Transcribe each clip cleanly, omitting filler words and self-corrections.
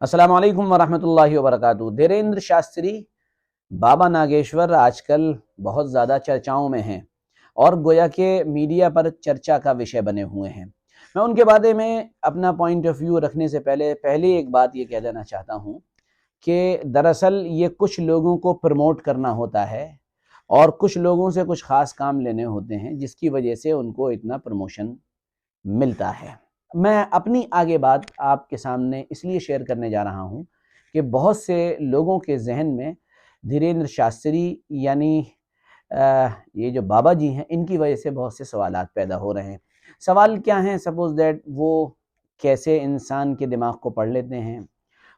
अस्सलाम वालेकुम वरहमतुल्लाहि वबरकातुहू। धीरेन्द्र शास्त्री बाबा नागेश्वर आजकल बहुत ज़्यादा चर्चाओं में हैं और गोया के मीडिया पर चर्चा का विषय बने हुए हैं। मैं उनके बारे में अपना पॉइंट ऑफ व्यू रखने से पहले एक बात ये कह देना चाहता हूँ कि दरअसल ये कुछ लोगों को प्रमोट करना होता है और कुछ लोगों से कुछ ख़ास काम लेने होते हैं, जिसकी वजह से उनको इतना प्रमोशन मिलता है। मैं अपनी आगे बात आपके सामने इसलिए शेयर करने जा रहा हूँ कि बहुत से लोगों के जहन में धीरेन्द्र शास्त्री यानी ये जो बाबा जी हैं, इनकी वजह से बहुत से सवालात पैदा हो रहे हैं। सवाल क्या हैं? सपोज़ दैट वो कैसे इंसान के दिमाग को पढ़ लेते हैं,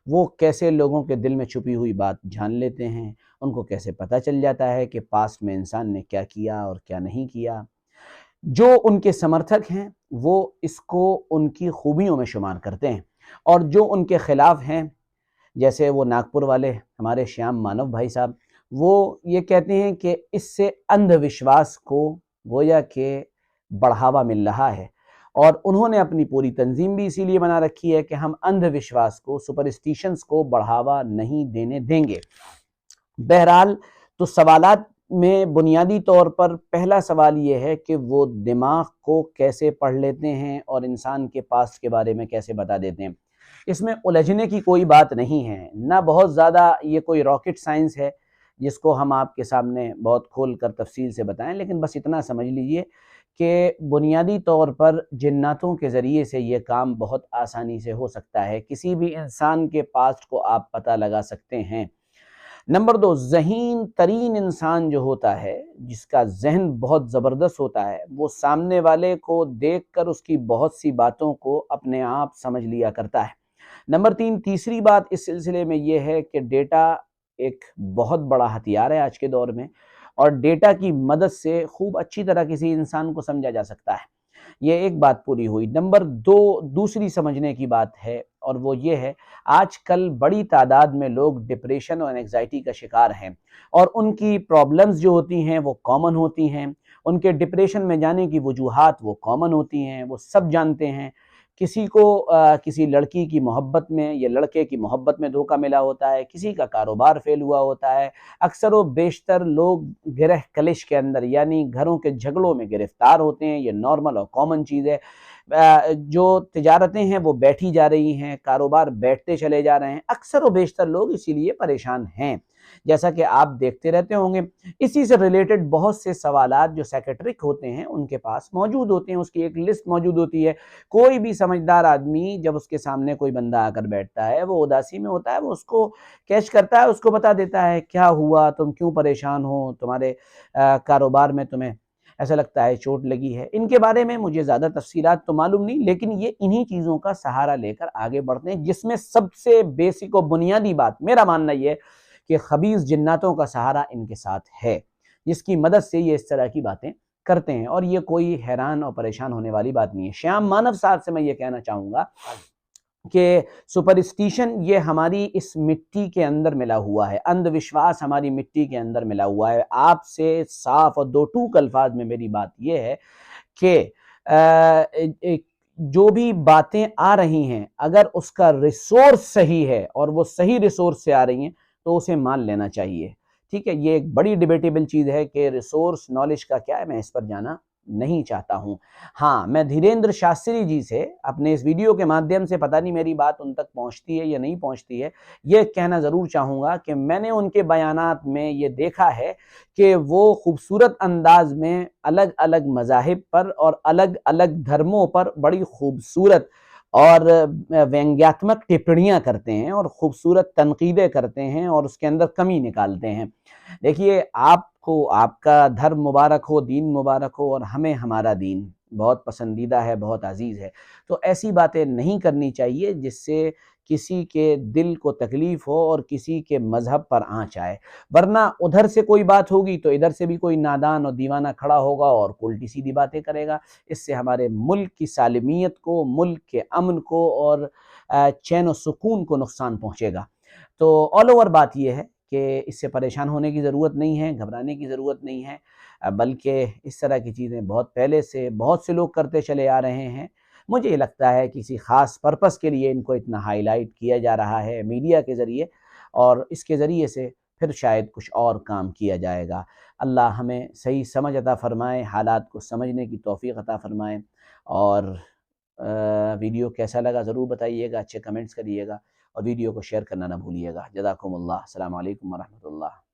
वो कैसे लोगों के दिल में छुपी हुई बात जान लेते हैं, उनको कैसे पता चल जाता है कि पास्ट में इंसान ने क्या किया और क्या नहीं किया। जो उनके समर्थक हैं वो इसको उनकी खूबियों में शुमार करते हैं और जो उनके ख़िलाफ़ हैं, जैसे वो नागपुर वाले हमारे श्याम मानव भाई साहब, वो ये कहते हैं कि इससे अंधविश्वास को गोया के बढ़ावा मिल रहा है और उन्होंने अपनी पूरी तंजीम भी इसीलिए बना रखी है कि हम अंधविश्वास को, सुपरस्टिशंस को बढ़ावा नहीं देने देंगे। बहरहाल, तो सवालात में बुनियादी तौर पर पहला सवाल ये है कि वो दिमाग को कैसे पढ़ लेते हैं और इंसान के पास्ट के बारे में कैसे बता देते हैं। इसमें उलझने की कोई बात नहीं है, ना बहुत ज़्यादा ये कोई रॉकेट साइंस है जिसको हम आपके सामने बहुत खोल कर तफसील से बताएं, लेकिन बस इतना समझ लीजिए कि बुनियादी तौर पर जिन्नातों के ज़रिए से ये काम बहुत आसानी से हो सकता है। किसी भी इंसान के पास्ट को आप पता लगा सकते हैं। नंबर 2, ज़हीन तरीन इंसान जो होता है, जिसका ज़हन बहुत ज़बरदस्त होता है, वो सामने वाले को देखकर उसकी बहुत सी बातों को अपने आप समझ लिया करता है। नंबर 3, तीसरी बात इस सिलसिले में ये है कि डेटा एक बहुत बड़ा हथियार है आज के दौर में और डेटा की मदद से खूब अच्छी तरह किसी इंसान को समझा जा सकता है। ये एक बात पूरी हुई। नंबर 2, दूसरी समझने की बात है और वो ये है, आजकल बड़ी तादाद में लोग डिप्रेशन और एंग्जाइटी का शिकार हैं और उनकी प्रॉब्लम्स जो होती हैं वो कॉमन होती हैं। उनके डिप्रेशन में जाने की वजूहात वो कॉमन होती हैं, वो सब जानते हैं। किसी को किसी लड़की की मोहब्बत में या लड़के की मोहब्बत में धोखा मिला होता है, किसी का कारोबार फेल हुआ होता है। अक्सर व बेशतर लोग गिरह कलिश के अंदर यानी घरों के झगड़ों में गिरफ्तार होते हैं। ये नॉर्मल और कॉमन चीज़ है। जो तिजारतें हैं वो बैठी जा रही हैं, कारोबार बैठते चले जा रहे हैं। अक्सर व बेशतर लोग इसीलिए परेशान हैं, जैसा कि आप देखते रहते होंगे। इसी से रिलेटेड बहुत से सवालात जो साइकियाट्रिक होते हैं उनके पास मौजूद होते हैं, उसकी एक लिस्ट मौजूद होती है। कोई भी समझदार आदमी जब उसके सामने कोई बंदा आकर बैठता है, वो उदासी में होता है, वो उसको कैच करता है, उसको बता देता है क्या हुआ, तुम क्यों परेशान हो, तुम्हारे कारोबार में तुम्हें ऐसा लगता है चोट लगी है। इनके बारे में मुझे ज़्यादा तफसीलात तो मालूम नहीं, लेकिन ये इन्हीं चीज़ों का सहारा लेकर आगे बढ़ते हैं, जिसमें सबसे बेसिक और बुनियादी बात मेरा मानना ये है कि खबीस जिन्नातों का सहारा इनके साथ है, जिसकी मदद से ये इस तरह की बातें करते हैं और ये कोई हैरान और परेशान होने वाली बात नहीं है। श्याम मानव साहब से मैं ये कहना चाहूँगा कि सुपरस्टिशन ये हमारी इस मिट्टी के अंदर मिला हुआ है, अंधविश्वास हमारी मिट्टी के अंदर मिला हुआ है। आपसे साफ और दो टूक अल्फाज में मेरी बात ये है कि जो भी बातें आ रही हैं, अगर उसका रिसोर्स सही है और वो सही रिसोर्स से आ रही हैं तो उसे मान लेना चाहिए। ठीक है, ये एक बड़ी डिबेटेबल चीज़ है कि रिसोर्स नॉलेज का क्या है, मैं इस पर जाना नहीं चाहता हूँ। हाँ, मैं धीरेन्द्र शास्त्री जी से अपने इस वीडियो के माध्यम से, पता नहीं मेरी बात उन तक पहुँचती है या नहीं पहुँचती है, ये कहना ज़रूर चाहूँगा कि मैंने उनके बयानात में ये देखा है कि वो खूबसूरत अंदाज में अलग अलग मज़ाहिब पर और अलग अलग धर्मों पर बड़ी खूबसूरत और व्यंग्यात्मक टिप्पणियाँ करते हैं और ख़ूबसूरत तनकीदें करते हैं और उसके अंदर कमी निकालते हैं। देखिए, आपको आपका धर्म मुबारक हो, दीन मुबारक हो और हमें हमारा दीन बहुत पसंदीदा है, बहुत अजीज़ है। तो ऐसी बातें नहीं करनी चाहिए जिससे किसी के दिल को तकलीफ़ हो और किसी के मज़हब पर आँच आए। वरना उधर से कोई बात होगी तो इधर से भी कोई नादान और दीवाना खड़ा होगा और उल्टी-सीधी बातें करेगा। इससे हमारे मुल्क की सालमियत को, मुल्क के अमन को और चैन और सुकून को नुकसान पहुँचेगा। तो ऑल ओवर बात ये है कि इससे परेशान होने की ज़रूरत नहीं है, घबराने की ज़रूरत नहीं है, बल्कि इस तरह की चीज़ें बहुत पहले से बहुत से लोग करते चले आ रहे हैं। مجھے لگتا ہے کسی خاص پرپس کے لیے ان کو اتنا ہائی لائٹ کیا جا رہا ہے میڈیا کے ذریعے، اور اس کے ذریعے سے پھر شاید کچھ اور کام کیا جائے گا۔ اللہ ہمیں صحیح سمجھ عطا فرمائے، حالات کو سمجھنے کی توفیق عطا فرمائے۔ اور ویڈیو کیسا لگا ضرور بتائیے گا، اچھے کمنٹس کریے گا، اور ویڈیو کو شیئر کرنا نہ بھولیے گا۔ جزاکم اللہ، السلام علیکم ورحمۃ اللہ۔